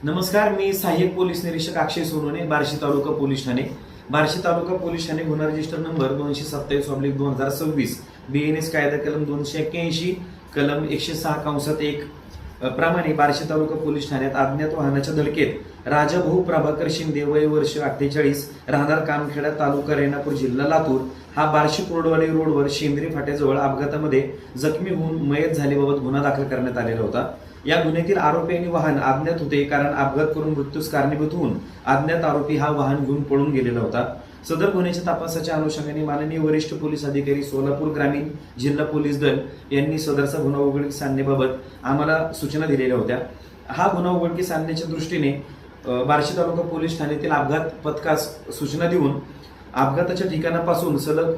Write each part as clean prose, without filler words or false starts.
नमस्कार, मी सहाय्यक पोलीस निरीक्षक अक्षय सोनवणे, बार्शी तालुका पोलीस ठाणे. बार्शी तालुका पोलीस ठाणे गुन्हा रजिस्टर नंबर 227/2026 BNS कायदा कलम 281 कलम 106(1) प्रमाणे बार्शी तालुका पोलीस ठाण्यात अज्ञात वाहनाच्या धडकेत राजाभाऊ प्रभाकर शिंदे वय वर्ष 48 राहणार कामखेडा तालुका रेणापूर जिल्हा लातूर हा बार्शी कुर्डवाडी रोडवर शेंद्री फाट्याजवळ अपघातामध्ये जखमी होऊन मयत झाल्याबाबत गुन्हा दाखल करण्यात आलेला होता. या गुन्ह्यातील आरोपी आणि वाहन अज्ञात होते, कारण अपघात करून मृत्यूस कारणीभूत होऊन अज्ञात आरोपी हा वाहन घेऊन पळून गेलेला होता. सदर गुन्ह्याच्या तपासाच्या अनुषंगाने माननीय वरिष्ठ पोलीस अधिकारी सोलापूर ग्रामीण जिल्हा पोलीस दल यांनी सदरचा गुन्हा उघडकीस आणण्याबाबत आम्हाला सूचना दिलेल्या होत्या. हा गुन्हा उघडकीस आणण्याच्या दृष्टीने बार्शी तालुका पोलीस ठाण्यातील अपघात पथकास सूचना देऊन अपघाताच्या ठिकाणापासून सलग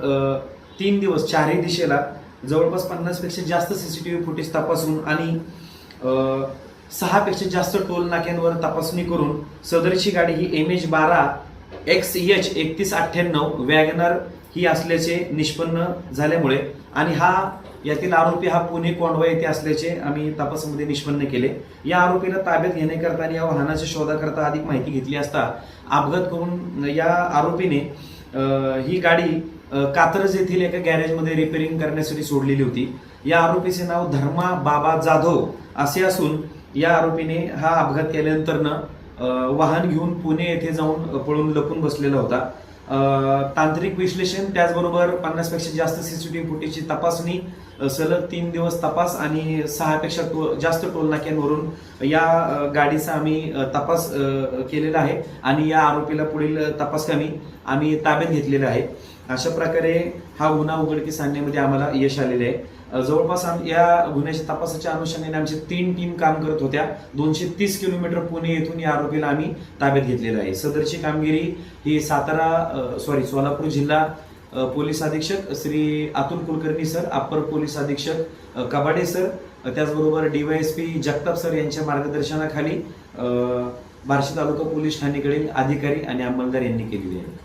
3 दिवस चारही दिशेला जवळपास 50 पेक्षा जास्त सीसीटीव्ही फुटेज तपासून आणि 6 पेक्षा जास्त टोल नाक्यांवर तपासणी करून सदरची गाडी ही MH12 XH 3198 वॅगनर ही असल्याचे निष्पन्न झाल्यामुळे आणि यातील आरोपी हा पुणे कोंढवा येथे असल्याचे आम्ही तपासामध्ये निष्पन्न केले. या आरोपीला ताब्यात घेण्याकरता आणि या वाहनाच्या शोधाकरता अधिक माहिती घेतली असता अपघात करून या आरोपीने ही गाडी कात्रज येथील एका गॅरेजमध्ये रिपेअरिंग करण्यासाठी सोडलेली होती. या आरोपीचे नाव धर्मा बाबा जाधव असे असून या आरोपीने हा अपघात केल्यानंतर वाहन घेऊन पुणे येथे जाऊन पळून लपून बसलेला होता. तांत्रिक विश्लेषण त्याचबरोबर 50 पेक्षा जास्त सीसीटीव्ही फुटेजची तपासणी, सलग 3 दिवस तपास आणि 6 पेक्षा जास्त टोल नाक्यांवरून या गाडीचा आम्ही तपास केलेला आहे आणि या आरोपीला पुढील तपासकामी आम्ही ताब्यात घेतलेला आहे. अशा प्रकारे हा गुन्हा उघडकीस आणण्यामध्ये आम्हाला यश आलेले आहे. जवळपास या गुन्ह्याच्या तपासाच्या अनुषंगाने आमचे 3 टीम काम करत होत्या. 230 किलोमीटर पुणे येथून या आरोपीला आम्ही ताब्यात घेतलेलं आहे. सदरची कामगिरी ही सोलापूर जिल्हा पोलीस अधीक्षक Shri Atul Kulkarni sir, upper police अधीक्षक कबाडे सर, त्याचबरोबर DYSP जगताप सर यांच्या मार्गदर्शनाखाली बार्शी तालुका पोलीस ठाणेकडील अधिकारी आणि अंमलदार यांनी केलेली आहे.